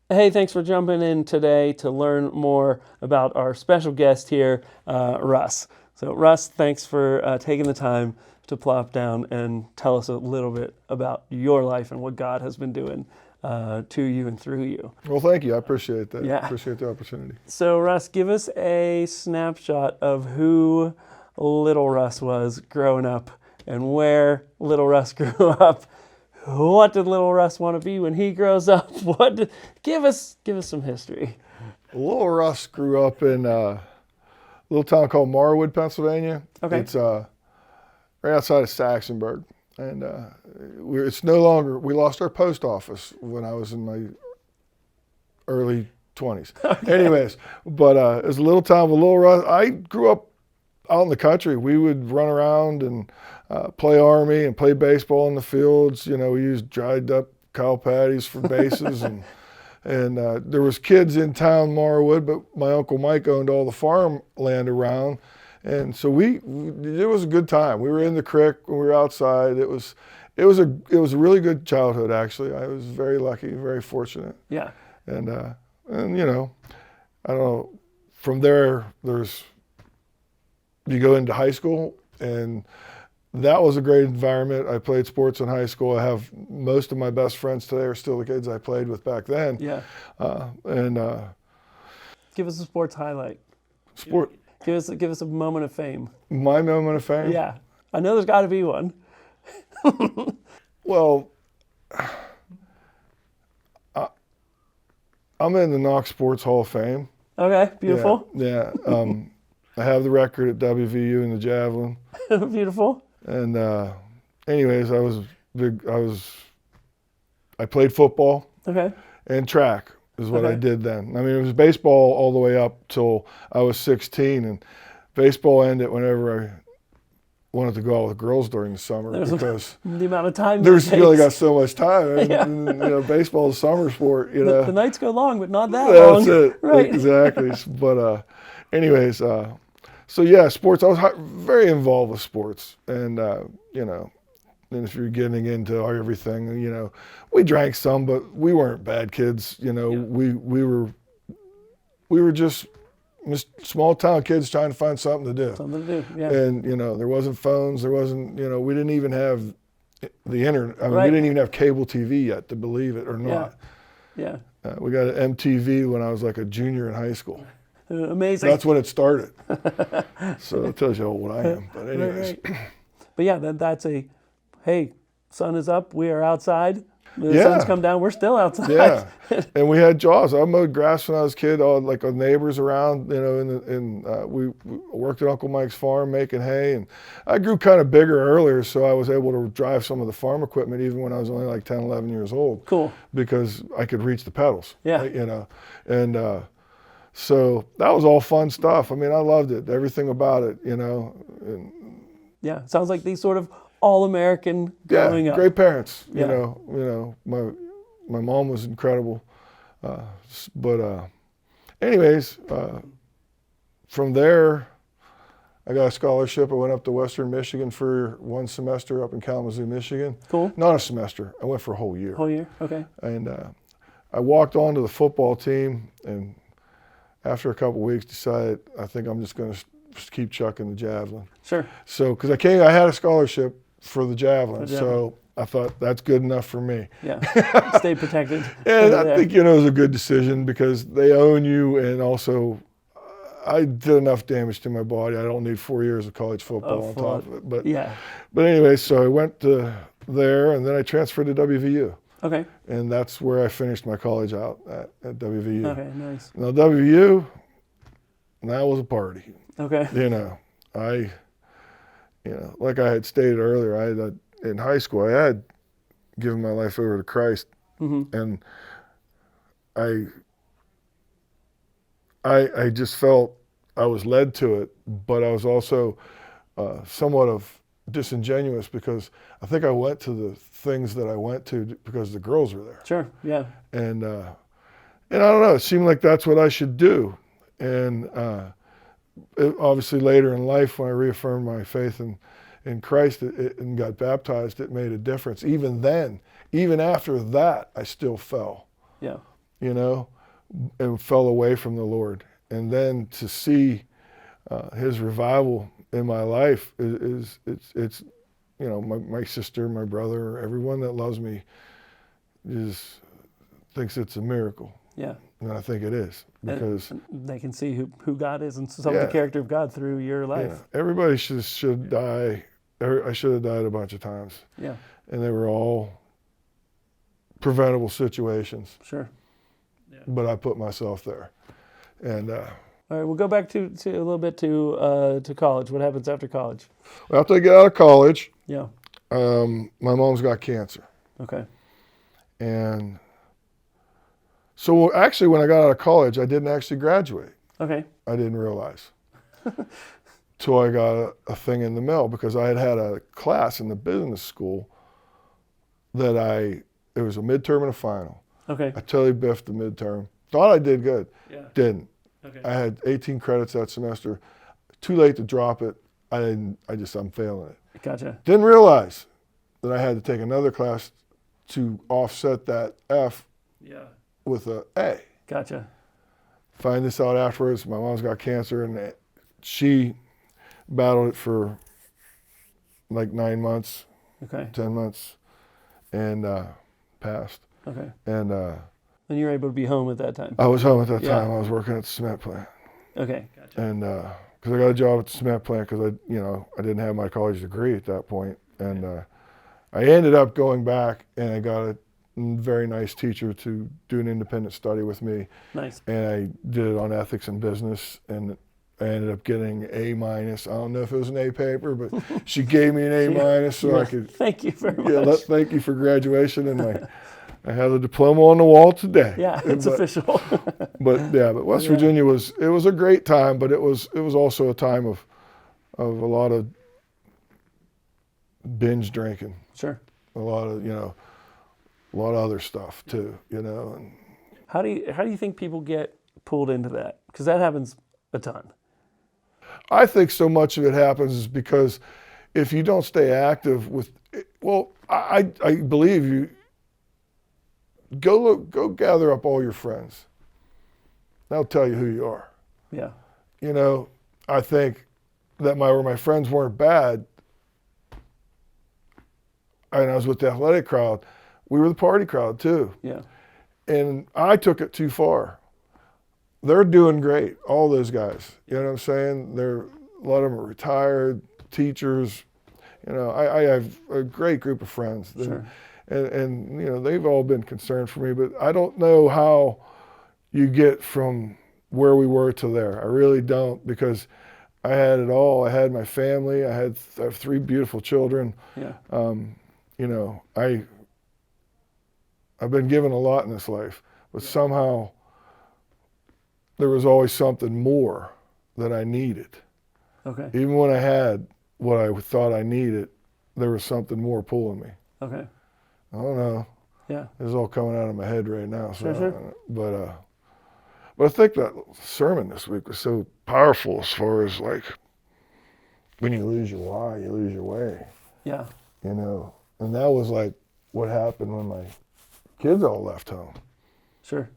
Hey, thanks for jumping in today to learn more about our special guest here, Russ. So, Russ, thanks for taking the time to plop down and tell us a little bit about your life and what God has been doing to you and through you. Well, thank you. I appreciate that. Yeah. Appreciate the opportunity. So, Russ, give us a snapshot of who little Russ was growing up and where little Russ grew up. What did little Russ want to be when he grows up? Give us some history. Little Russ grew up in a little town called Marwood, Pennsylvania. Okay. It's right outside of Saxonburg, and it's no longer. We lost our post office when I was in my early 20s. Okay. Anyways, but it's a little town with Little Russ. I grew up out in the country. We would run around and play army and play baseball in the fields. You know, we used dried up cow patties for bases, and there was kids in town, Marwood, but my Uncle Mike owned all the farmland around, and so it was a good time. We were in the creek, we were outside. It was a really good childhood, actually. I was very lucky, very fortunate. Yeah. And you know, I don't know. From there, you go into high school, and that was a great environment. I played sports in high school. I have most of my best friends today are still the kids I played with back then. Yeah. And give us a sports highlight. Sport. Give us a moment of fame. My moment of fame? Yeah. I know there's got to be one. Well, I'm in the Knox Sports Hall of Fame. Okay, beautiful. Yeah. I have the record at WVU in the javelin. Beautiful. And anyways, I played football. Okay. And track is what I did then. I mean, it was baseball all the way up till I was 16, and baseball ended whenever I wanted to go out with girls during the summer because the amount of time you only got so much time. And, yeah. and, you know, baseball is a summer sport. You know, the nights go long, but not that long. That's it. Right. Exactly. But anyways, so yeah, sports. I was very involved with sports, and you know, and if you're getting into everything, you know, we drank some, but we weren't bad kids. You know, yeah. we were just small town kids trying to find something to do. Something to do, yeah. And you know, there wasn't phones, there wasn't, you know, we didn't even have the internet. I mean, right. We didn't even have cable TV yet, to believe it or not. Yeah. We got an MTV when I was like a junior in high school. Amazing. That's when it started. So it tells you how old I am. But anyways. Right. But yeah, that's hey, sun is up, we are outside. The yeah. sun's come down, we're still outside. Yeah, and we had jobs. I mowed grass when I was a kid, like our neighbors around, you know, we worked at Uncle Mike's farm making hay, and I grew kind of bigger earlier, so I was able to drive some of the farm equipment even when I was only like 10, 11 years old. Cool. Because I could reach the pedals. Yeah. You know, and so that was all fun stuff. I mean, I loved it, everything about it, you know. Yeah, sounds like these sort of all-American growing up. Great parents. Yeah. You know, my mom was incredible. But anyways, from there, I got a scholarship. I went up to Western Michigan for one semester up in Kalamazoo, Michigan. Cool. Not a semester. I went for a whole year. Whole year, okay. And I walked onto the football team, and after a couple of weeks, decided I think I'm just going to keep chucking the javelin. Sure. So, because I had a scholarship for the javelin, so I thought that's good enough for me. Yeah, stay protected. And I think, you know, it was a good decision because they own you, and also I did enough damage to my body. I don't need 4 years of college football on top of it. But anyway, so I went to there, and then I transferred to WVU. Okay. And that's where I finished my college out at WVU. Okay, nice. Now WVU, that was a party. Okay. You know, like I had stated earlier, in high school, I had given my life over to Christ, and I just felt I was led to it, but I was also somewhat of disingenuous because I think I went to the things that I went to because the girls were there. Sure, yeah. And I don't know, it seemed like that's what I should do. And obviously later in life, when I reaffirmed my faith in Christ and got baptized, it made a difference. Even then, even after that, I still fell. Yeah. you know, and fell away from the Lord. And then to see His revival in my life it's you know, my sister, my brother, everyone that loves me thinks it's a miracle. Yeah. And I think it is, because and they can see who God is and some of yeah, the character of God through your life. yeah, everybody should die. I should have died a bunch of times. Yeah. And they were all preventable situations. Sure. Yeah. But I put myself there. And all right, we'll go back to a little bit to college. What happens after college? after I get out of college, Yeah. my mom's got cancer. Okay. And so actually when I got out of college, I didn't actually graduate. Okay. I didn't realize. Till I got a thing in the mail, because I had a class in the business school that it was a midterm and a final. Okay. I totally biffed the midterm. Thought I did good. Yeah. Didn't. Okay. I had 18 credits that semester. Too late to drop it. I'm failing it. Gotcha. Didn't realize that I had to take another class to offset that F Yeah. with a A. Gotcha. Find this out afterwards. My mom's got cancer, and she battled it for like 9 months, Okay. 10 months, and passed. Okay. And And you were able to be home at that time. I was home at that Yeah. time. I was working at the cement plant. Okay. Gotcha. And because I got a job at the cement plant, because I didn't have my college degree at that point. And I ended up going back, and I got a very nice teacher to do an independent study with me. Nice. And I did it on ethics and business, and I ended up getting A-. I don't know if it was an A paper, but she gave me an A- so I could. Thank you very much. Yeah, thank you for graduation, and I have a diploma on the wall today. Yeah, it's official. But West Virginia was a great time, but it was also a time of a lot of binge drinking. Sure. A lot of other stuff too, And How do you think people get pulled into that? Because that happens a ton. I think so much of it happens is because if you don't stay active I believe you go gather up all your friends. They'll tell you who you are. Yeah. I think that my friends weren't bad, and I was with the athletic crowd. We were the party crowd too. Yeah. And I took it too far. They're doing great, all those guys. You know what I'm saying? A lot of them are retired, teachers. I have a great group of friends. Sure. And they've all been concerned for me, but I don't know how you get from where we were to there. I really don't, because I had it all. I had my family. I have 3 beautiful children. Yeah. I've been given a lot in this life, but somehow there was always something more that I needed. Okay. Even when I had what I thought I needed, there was something more pulling me. Okay. I don't know. Yeah. It's all coming out of my head right now. So, Sure. But I think that sermon this week was so powerful, as far as like, when you lose your why, you lose your way. Yeah. And that was like what happened when my kids all left home. Sure.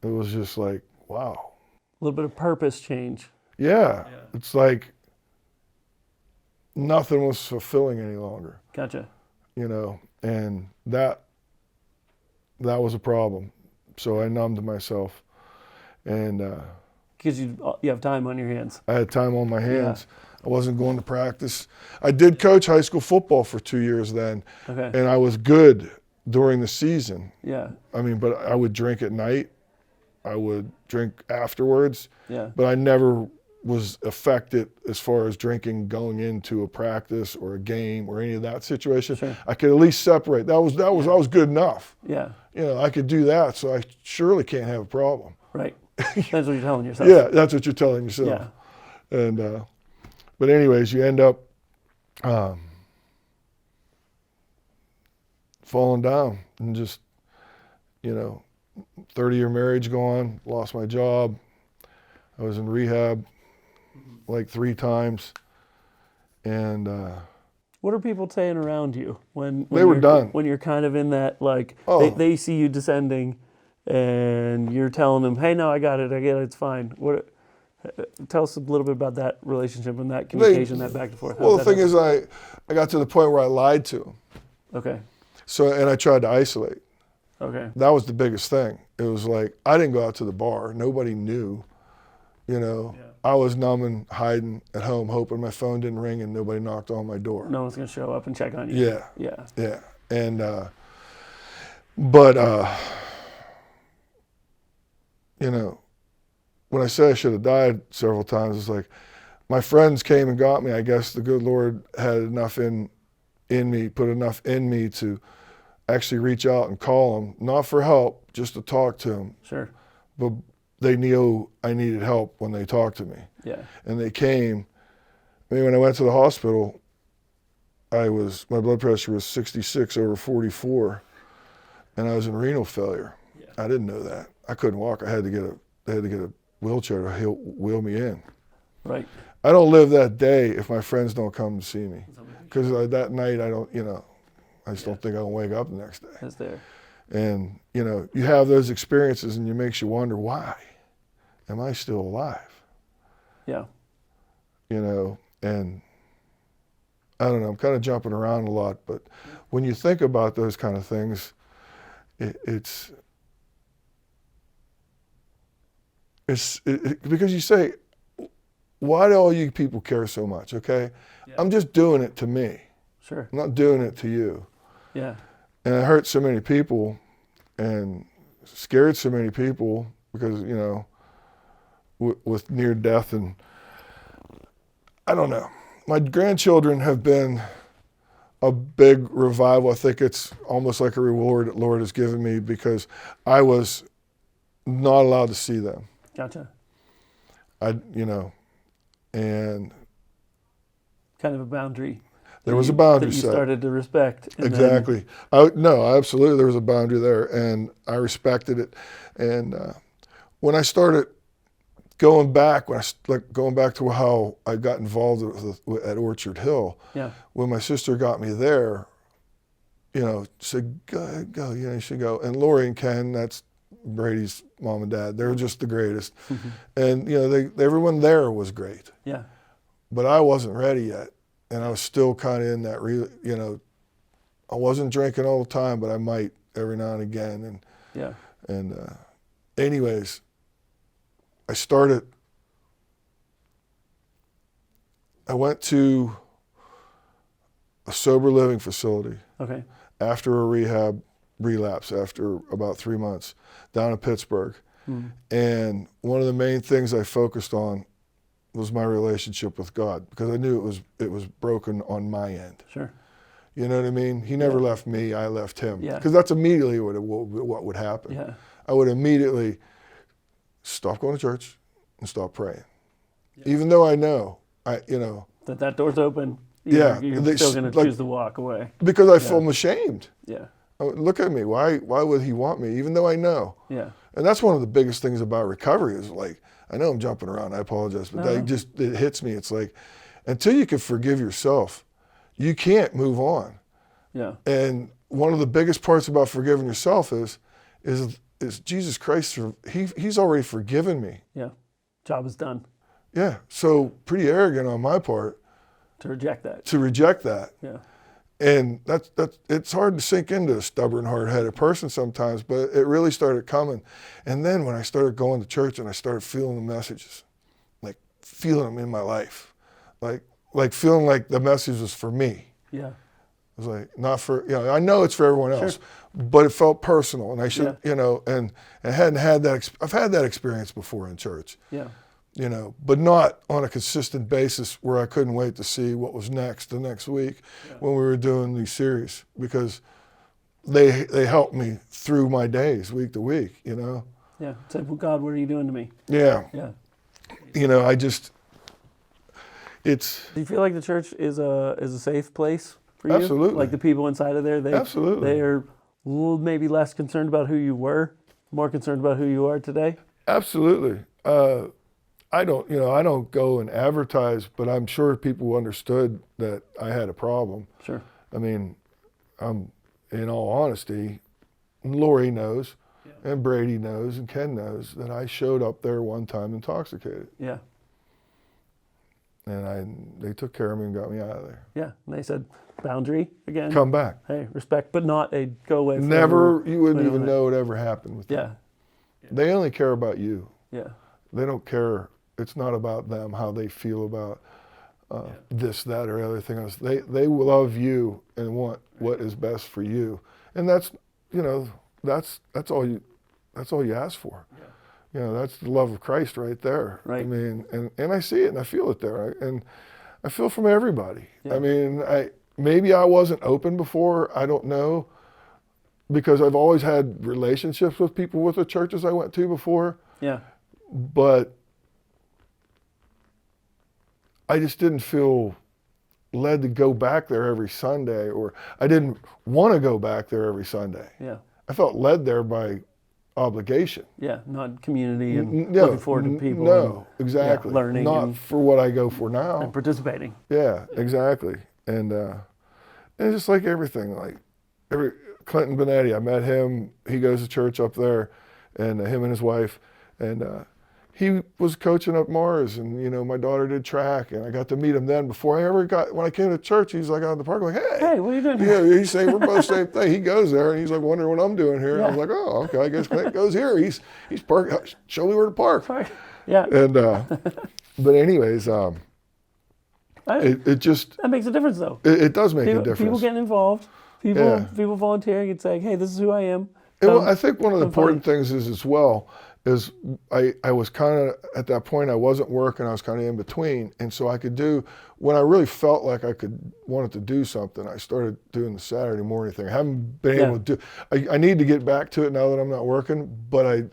It was just like, wow. A little bit of purpose change. Yeah. It's like nothing was fulfilling any longer. Gotcha. And that was a problem. So I numbed myself, and Because you have time on your hands. I had time on my hands. I wasn't going to practice. I did coach high school football for 2 years then, Okay. and I was good during the season. Yeah. But I would drink at night. I would drink afterwards. Yeah. But I never was affected as far as drinking going into a practice or a game or any of that situation. Sure. I could at least separate. I was good enough. Yeah. I could do that, so I surely can't have a problem. Right. That's what you're telling yourself. Yeah, that's what you're telling yourself. Yeah. And but anyways, you end up falling down and just 30-year marriage gone, lost my job. I was in rehab like 3 times, and What are people saying around you when they were you're, done. when you're kind of in that, like, Oh. they see you descending, and you're telling them, "Hey, no, I got it, it's fine." Tell us a little bit about that relationship and that communication, that back and forth. Well, the thing is, I got to the point where I lied to them. Okay. So, and I tried to isolate. Okay. That was the biggest thing. It was like, I didn't go out to the bar. Nobody knew, Yeah. I was numbing, hiding at home, hoping my phone didn't ring and nobody knocked on my door. No one's going to show up and check on you. Yeah. Yeah. Yeah. And, but, when I say I should have died several times, it's like, my friends came and got me. I guess the good Lord had enough in me, put enough in me to actually reach out and call them, not for help, just to talk to them. Sure. But they knew I needed help when they talked to me. Yeah. And they came. I mean, when I went to the hospital, my blood pressure was 66/44, and I was in renal failure. Yeah. I didn't know that. I couldn't walk. They had to get a wheelchair to wheel me in. Right. I don't live that day if my friends don't come to see me, because that night I don't, I just don't think I'll wake up the next day. That's there. And, you have those experiences and it makes you wonder, why am I still alive? Yeah. And I don't know, I'm kind of jumping around a lot, but when you think about those kind of things, it's because you say, why do all you people care so much? Okay. Yeah. I'm just doing it to me. Sure. I'm not doing it to you. Yeah. And it hurt so many people and scared so many people because, with near death. And I don't know. My grandchildren have been a big revival. I think it's almost like a reward that Lord has given me because I was not allowed to see them. Gotcha. And kind of a boundary. There was a boundary that you set. Started to respect. Exactly. Absolutely, there was a boundary there, and I respected it. And when I started going back to how I got involved at Orchard Hill, when my sister got me there, said, go, you should go. And Lori and Ken, that's Brady's mom and dad, they're just the greatest. And, everyone there was great. Yeah. But I wasn't ready yet. And I was still kind of in that, I wasn't drinking all the time, but I might every now and again. And anyways, I went to a sober living facility. Okay. After a rehab relapse, after about 3 months, down in Pittsburgh. Mm-hmm. And one of the main things I focused on was my relationship with God, because I knew it was broken on my end. Sure. You know what I mean? He never left me, I left him. Yeah. Because that's immediately what would happen. Yeah. I would immediately stop going to church and stop praying. Yeah. Even though I know, that door's open. You're still going to choose to walk away. Because I feel ashamed. Yeah. Look at me. Why would he want me? Even though I know. Yeah. And that's one of the biggest things about recovery is like, I know I'm jumping around, I apologize, but it hits me. It's like, until you can forgive yourself, you can't move on. Yeah. And one of the biggest parts about forgiving yourself is Jesus Christ, he's already forgiven me. Yeah. Job is done. Yeah. So pretty arrogant on my part. To reject that. Yeah. And that's it's hard to sink into a stubborn, hard-headed person sometimes, but it really started coming. And then when I started going to church and I started feeling the messages, like feeling them in my life, like feeling like the message was for me. Yeah. It was like, not for, I know it's for everyone else, but it felt personal, and I should, and I hadn't had that, I've had that experience before in church. Yeah. But not on a consistent basis where I couldn't wait to see what was next the next week when we were doing these series, because they helped me through my days week to week, Yeah. It's like, well, God, what are you doing to me? Yeah. Yeah. Do you feel like the church is a safe place for you? Absolutely. Like the people inside of there, absolutely. They are maybe less concerned about who you were, more concerned about who you are today? Absolutely. I don't go and advertise, but I'm sure people understood that I had a problem. Sure. I mean, in all honesty, Lori knows, And Brady knows and Ken knows that I showed up there one time intoxicated. Yeah. And they took care of me and got me out of there. Yeah. And they said, boundary again. Come back. Hey, respect, but not a go away. Never, you wouldn't even know it ever happened with them. Yeah. They only care about you. Yeah. They don't care. It's not about them, how they feel about this, that, or other thing else. They love you and want what is best for you. And that's, you know, that's all you ask for. Yeah. You know, that's the love of Christ right there. Right. I mean, and I see it and I feel it there. And I feel from everybody. Yeah. I mean, maybe I wasn't open before, I don't know, because I've always had relationships with people with the churches I went to before. Yeah. But I just didn't feel led to go back there every Sunday, or I didn't want to go back there every Sunday. Yeah. I felt led there by obligation. Yeah, not community and No, looking forward to people. No, exactly. Yeah, learning. Not for what I go for now. And participating. Yeah, exactly. And it's just like everything, like Clinton Benetti, I met him, he goes to church up there, and him and his wife, and he was coaching up Mars, and you know, my daughter did track, and I got to meet him then. Before I ever when I came to church, he's like out in the park, like, hey, what are you doing here? here? Yeah, he's saying we're both same thing. He goes there, and he's like wondering what I'm doing here. Yeah. I was like, oh, okay, I guess Clint goes here. He's parked. Show me where to park. Yeah. And but anyways, it just that makes a difference though. It does make a difference. People getting involved, people volunteering and saying, hey, this is who I am. Well, I think one of the important things is as well is I was kind of at that point, I wasn't working, I was kind of in between, and so I could do, when I really felt like I wanted to do something, I started doing the Saturday morning thing. I haven't been able to do, I need to get back to it now that I'm not working, but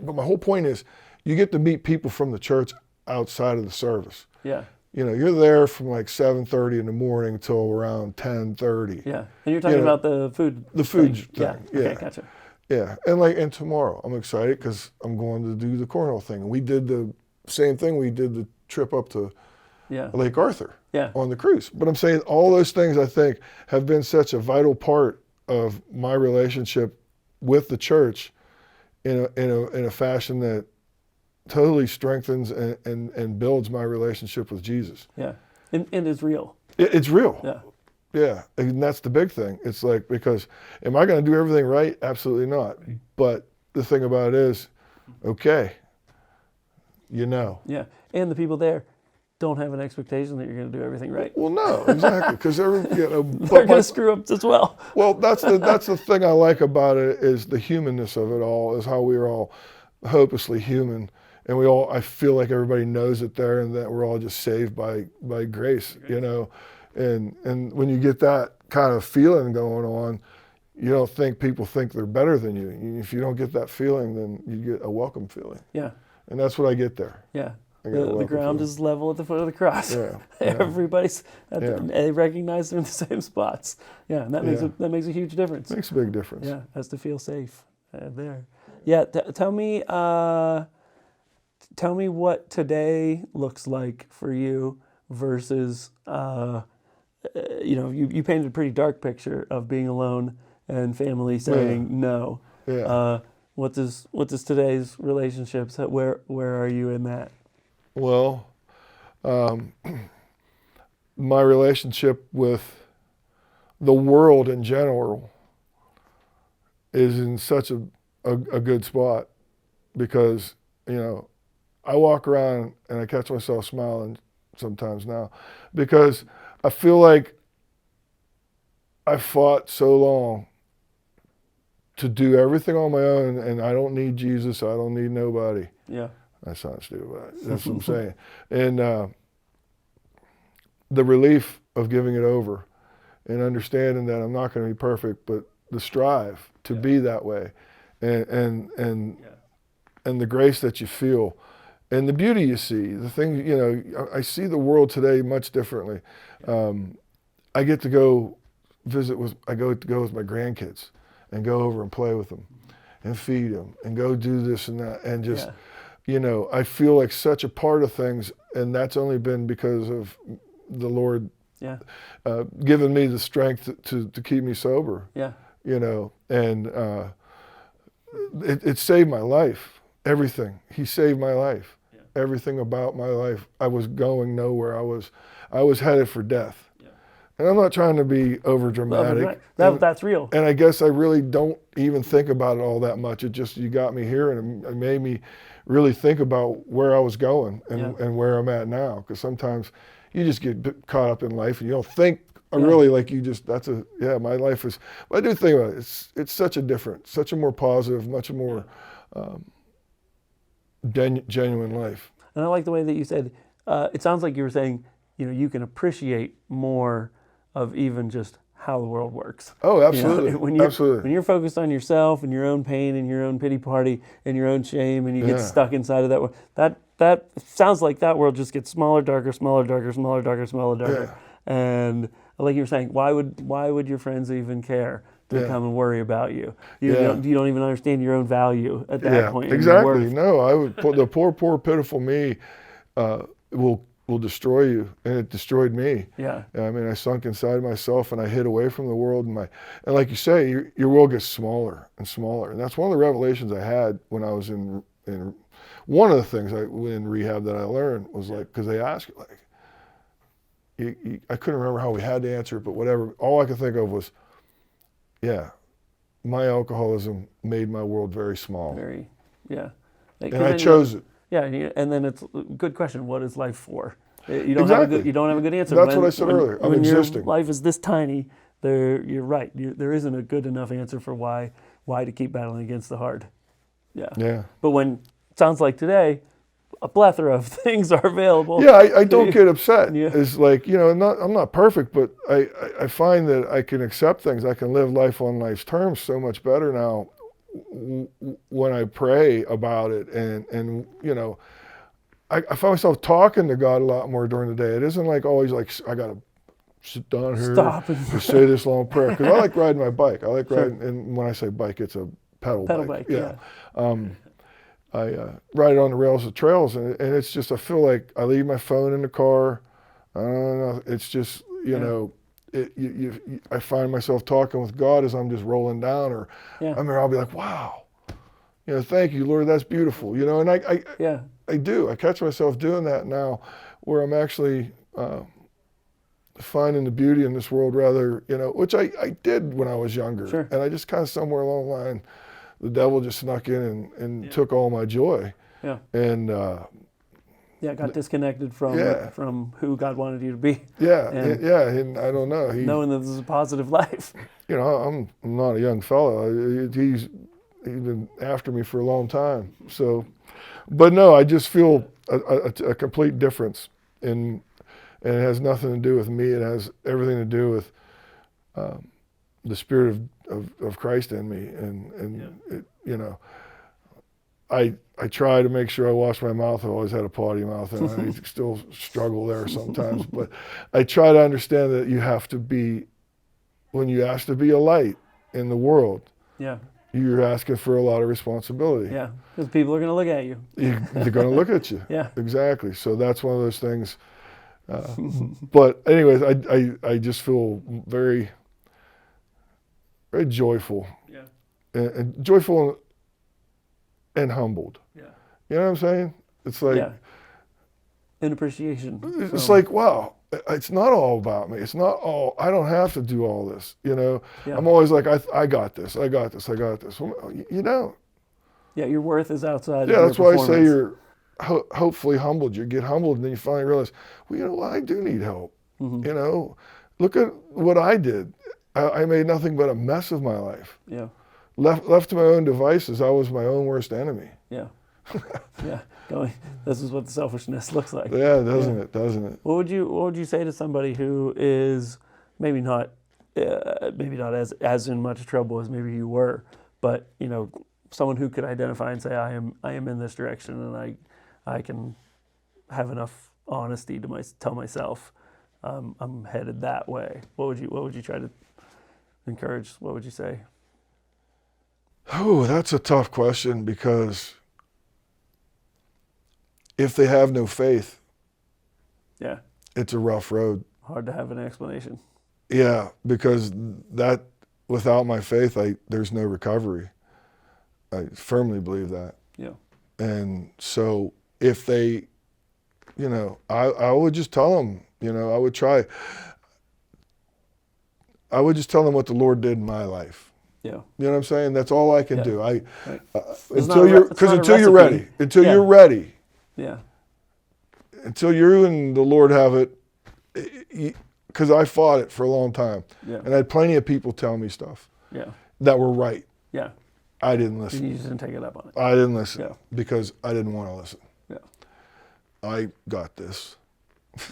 my whole point is you get to meet people from the church outside of the service. Yeah. You know, you're there from like 7:30 in the morning till around 10:30. Yeah, and you're talking about the food. The food thing. Yeah. Okay, gotcha. Yeah, and tomorrow I'm excited because I'm going to do the cornhole thing. We did the same thing. We did the trip up to Lake Arthur on the cruise. But I'm saying all those things I think have been such a vital part of my relationship with the church in a fashion that totally strengthens and builds my relationship with Jesus. Yeah, and it's real. It's real. Yeah. Yeah, and that's the big thing. It's like, because am I going to do everything right? Absolutely not. But the thing about it is, okay, you know. Yeah, and the people there don't have an expectation that you're going to do everything right. Well, no, exactly, because they're going to screw up as well. Well, that's the thing I like about it is the humanness of it all, is how we're all hopelessly human, and I feel like everybody knows it there, and that we're all just saved by grace, you know. And when you get that kind of feeling going on, you don't think people think they're better than you. If you don't get that feeling, then you get a welcome feeling. Yeah. And that's what I get there. Yeah. The ground is level at the foot of the cross. Yeah. Everybody's they recognize they're in the same spots. Yeah, and that makes a huge difference. Makes a big difference. Yeah, has to feel safe there. Yeah, tell me what today looks like for you versus you painted a pretty dark picture of being alone and family saying no. Yeah. What does today's relationships? Where are you in that? Well, my relationship with the world in general is in such a good spot, because I walk around and I catch myself smiling sometimes now, because I feel like I fought so long to do everything on my own, and I don't need Jesus. I don't need nobody. Yeah. That sounds stupid, but that's what I'm saying. And the relief of giving it over and understanding that I'm not going to be perfect, but the strive to be that way, and the grace that you feel, and the beauty you see, the thing, I see the world today much differently. I get to go visit with my grandkids and go over and play with them and feed them and go do this and that, and just, I feel like such a part of things, and that's only been because of the Lord giving me the strength to keep me sober. Yeah. And it saved my life. Everything. He saved my life. Yeah. Everything about my life. I was going nowhere. I was headed for death. Yeah. And I'm not trying to be over dramatic. That's real. And I guess I really don't even think about it all that much. It just, you got me here, and it made me really think about where I was going and where I'm at now. Because sometimes you just get caught up in life and you don't think really, like, you just, my life is, but I do think about it. It's such a more positive, much more genuine life. And I like the way that you said, it sounds like you were saying, you can appreciate more of even just how the world works. Oh, absolutely. When you're focused on yourself and your own pain and your own pity party and your own shame, and you get stuck inside of that world, that sounds like that world just gets smaller, darker, smaller, darker, smaller, darker, smaller, darker. Yeah. And like you were saying, why would your friends even care to come and worry about you? You don't even understand your own value at that point. Exactly. No, the poor, pitiful me will destroy you, and it destroyed me. Yeah. I mean, I sunk inside myself, and I hid away from the world, and like you say, your world gets smaller and smaller, and that's one of the revelations I had when I was in one of the things in rehab that I learned was, like, because they ask you, like, I couldn't remember how we had to answer it, but whatever, all I could think of was, my alcoholism made my world very small. And I chose it. Yeah, and then it's a good question. What is life for? You don't have a good answer. That's what I said earlier. I'm existing. Your life is this tiny. You're right. There isn't a good enough answer for why to keep battling against the hard. Yeah. But when it sounds like today, a plethora of things are available. Yeah, I don't get upset. It's like, I'm not perfect, but I find that I can accept things. I can live life on life's terms so much better now when I pray about it, and I find myself talking to God a lot more during the day. It isn't like always like I gotta sit down here and say this long prayer, because I like riding my bike. I like riding, and when I say bike, it's a pedal bike. Yeah. I ride on the rails of trails, and it's just, I feel like I leave my phone in the car. I don't know. It's just, I find myself talking with God as I'm just rolling down, or I'll be like, wow, thank you, Lord, that's beautiful, and I do. I catch myself doing that now, where I'm actually finding the beauty in this world, rather, which I did when I was younger. Sure. And I just kind of, somewhere along the line, the devil just snuck in and took all my joy. Yeah. And got disconnected from who God wanted you to be. And I don't know. Knowing that this is a positive life. I'm not a young fellow. He's been after me for a long time. So, but no, I just feel a complete difference and it has nothing to do with me. It has everything to do with the Spirit of Christ in me, and I try to make sure I wash my mouth. I've always had a potty mouth, and I still struggle there sometimes. But I try to understand that you have to be, when you ask to be a light in the world, you're asking for a lot of responsibility. Yeah, because people are going to look at you. They're going to look at you. Yeah, exactly. So that's one of those things. But anyways, I just feel very, very joyful. Yeah. And joyful and humbled. Yeah. You know what I'm saying? It's like an appreciation. It's like, wow, it's not all about me. It's not all, I don't have to do all this, I'm always like, I got this. Well, you don't. Yeah, your worth is outside of your your performance. That's why I say you're hopefully humbled. You get humbled, and then you finally realize, well, you know what, I do need help. Mm-hmm. Look at what I did. I made nothing but a mess of my life. Yeah. Left to my own devices, I was my own worst enemy. Yeah. This is what the selfishness looks like. Yeah, doesn't it? What would you say to somebody who is maybe not as in much trouble as maybe you were, but someone who could identify and say, I am in this direction, and I can have enough honesty to tell myself I'm headed that way. What would you try to encourage? What would you say? Oh, that's a tough question, because if they have no faith, it's a rough road. Hard to have an explanation. Yeah, because that, without my faith, there's no recovery. I firmly believe that. Yeah. And so if they, I would just tell them, I would just tell them what the Lord did in my life. Yeah. You know what I'm saying? That's all I can do. Right. Until you're ready. Until you're ready. Yeah. Until you and the Lord have it, because I fought it for a long time. Yeah. And I had plenty of people tell me stuff Yeah. that were right. Yeah. I didn't listen. You just didn't take it up on it. I didn't listen because I didn't want to listen. Yeah. I got this.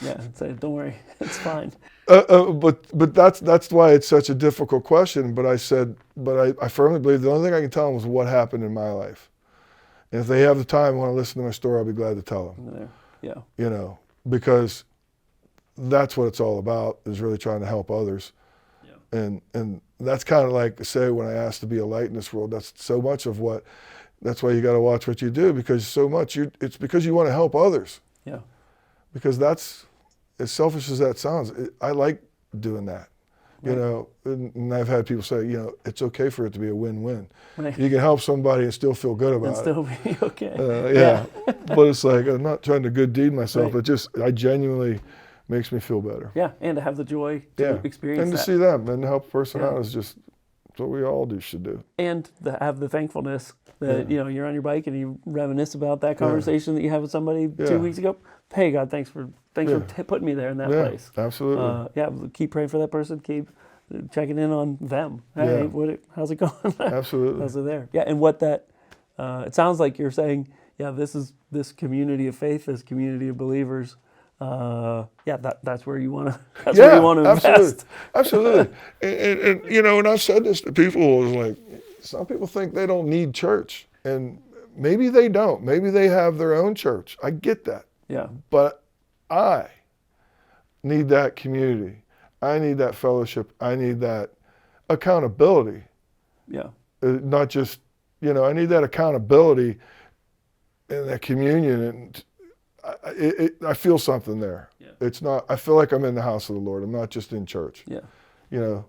Yeah. Say, don't worry, it's fine. But that's why it's such a difficult question. But I said, I firmly believe the only thing I can tell them is what happened in my life. And if they have the time and want to listen to my story, I'll be glad to tell them. Yeah. Because that's what it's all about, is really trying to help others. Yeah. And that's kind of like, say, when I asked to be a light in this world, that's so much of that's why you got to watch what you do, because so much it's because you want to help others. Yeah. Because that's, as selfish as that sounds, I like doing that. Right. And I've had people say, it's okay for it to be a win-win. Right. You can help somebody and still feel good about And still be okay. Yeah. But it's like, I'm not trying to good deed myself, Right. I genuinely makes me feel better. Yeah, and to have the joy to experience and to that. see them and help a person out is just what we all should do. And to have the thankfulness that, you're on your bike and you reminisce about that conversation that you had with somebody 2 weeks ago. Hey, God, thanks for putting me there in that place. Absolutely. Keep praying for that person. Keep checking in on them. Hey, how's it going? Absolutely. How's it there? Yeah, and what that, it sounds like you're saying, this community of faith, this community of believers, that's where you want to. That's where you want to invest. Absolutely. And when I've said this to people, it's like, some people think they don't need church, and maybe they don't. Maybe they have their own church. I get that. Yeah. But I need that community. I need that fellowship. I need that accountability. Yeah. Not just, I need that accountability and that communion, and I feel something there. Yeah. It's not, I feel like I'm in the house of the Lord. I'm not just in church. Yeah. Yeah.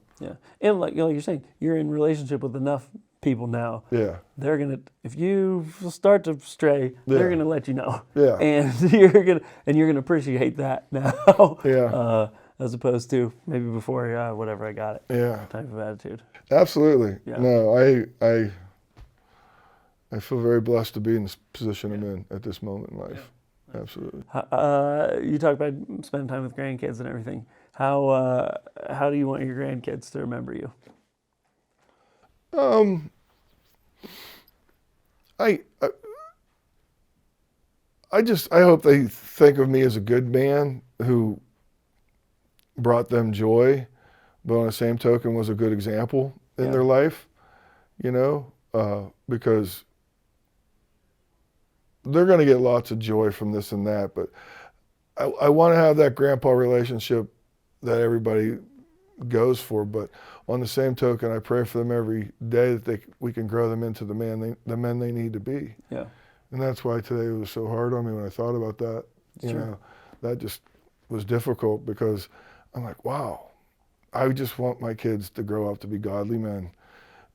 And like you're saying, you're in relationship with enough people now. Yeah. They're going to, if you start to stray, they're going to let you know. Yeah. And you're going to appreciate that now. Yeah. As opposed to maybe before, whatever, I got it. Yeah. Type of attitude. Absolutely. Yeah. No, I feel very blessed to be in this position I'm in at this moment in life. Yeah. Absolutely. You talk about spending time with grandkids and everything. How do you want your grandkids to remember you? I hope they think of me as a good man who brought them joy, but on the same token was a good example in their life, because they're going to get lots of joy from this and that, but I want to have that grandpa relationship that everybody goes for, but on the same token, I pray for them every day that we can grow them into the men they need to be. Yeah. And that's why today was so hard on me when I thought about that. That just was difficult, because I'm like, wow, I just want my kids to grow up to be godly men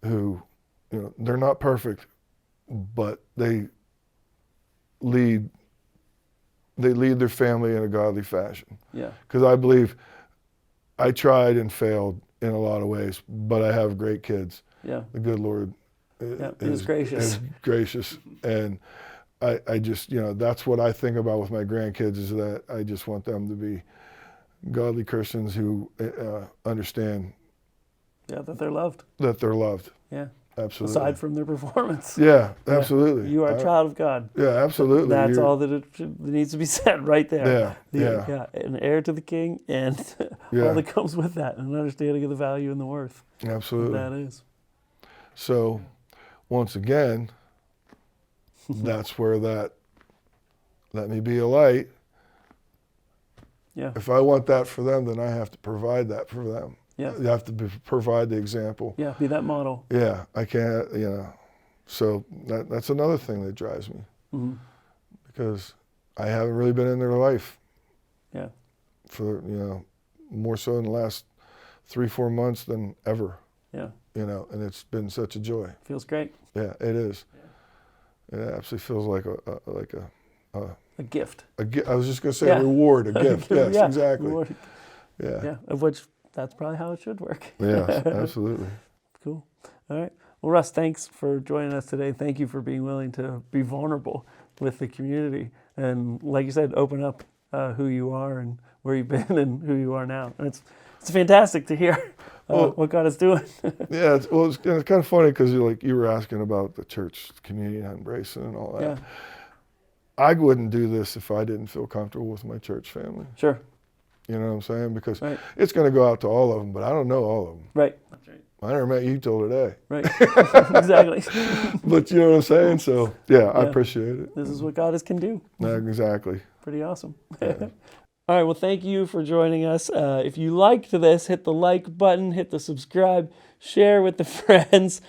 who, they're not perfect, but they lead their family in a godly fashion. Yeah. Because I believe I tried and failed in a lot of ways, but I have great kids. Yeah. The good Lord is gracious. And I just, that's what I think about with my grandkids, is that I just want them to be godly Christians who understand. Yeah, that they're loved. That they're loved. Yeah. Absolutely. Aside from their performance. Yeah, absolutely. You are a child of God. Yeah, absolutely. That's all that needs to be said right there. Yeah. An heir to the King, and all that comes with that, and an understanding of the value and the worth. Absolutely. That is. So, once again, that's where that let me be a light. Yeah. If I want that for them, then I have to provide that for them. Yeah. You have to provide the example. Yeah, be that model. Yeah, I can't, So that's another thing that drives me. Mm-hmm. Because I haven't really been in their life. Yeah. For, more so in the last 3-4 months than ever. Yeah. you know, and it's been such a joy. Feels great. Yeah, it is. It absolutely feels like A gift. I was just going to say a reward, a gift. Yes, Yeah, exactly. reward. Yeah. Yeah, of which that's probably how it should work. Yes, absolutely. Cool. All right. Well, Russ, thanks for joining us today. Thank you for being willing to be vulnerable with the community. And like you said, open up who you are and where you've been and who you are now. And it's fantastic to hear what God is doing. Yeah, it's kind of funny because you were asking about the church community and embracing and all that. Yeah. I wouldn't do this if I didn't feel comfortable with my church family. Sure. You know what I'm saying? Because Right. it's going to go out to all of them, but I don't know all of them. Right. That's right. I never met you till today. Right. Exactly. But you know what I'm saying? So, yeah, I appreciate it. This is what God can do. Exactly. Pretty awesome. Yeah. All right, well, thank you for joining us. If you liked this, hit the like button, hit the subscribe, share with the friends.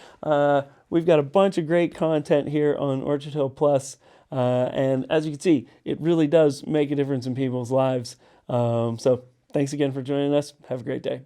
We've got a bunch of great content here on Orchard Hill Plus. And as you can see, it really does make a difference in people's lives. So thanks again for joining us. Have a great day.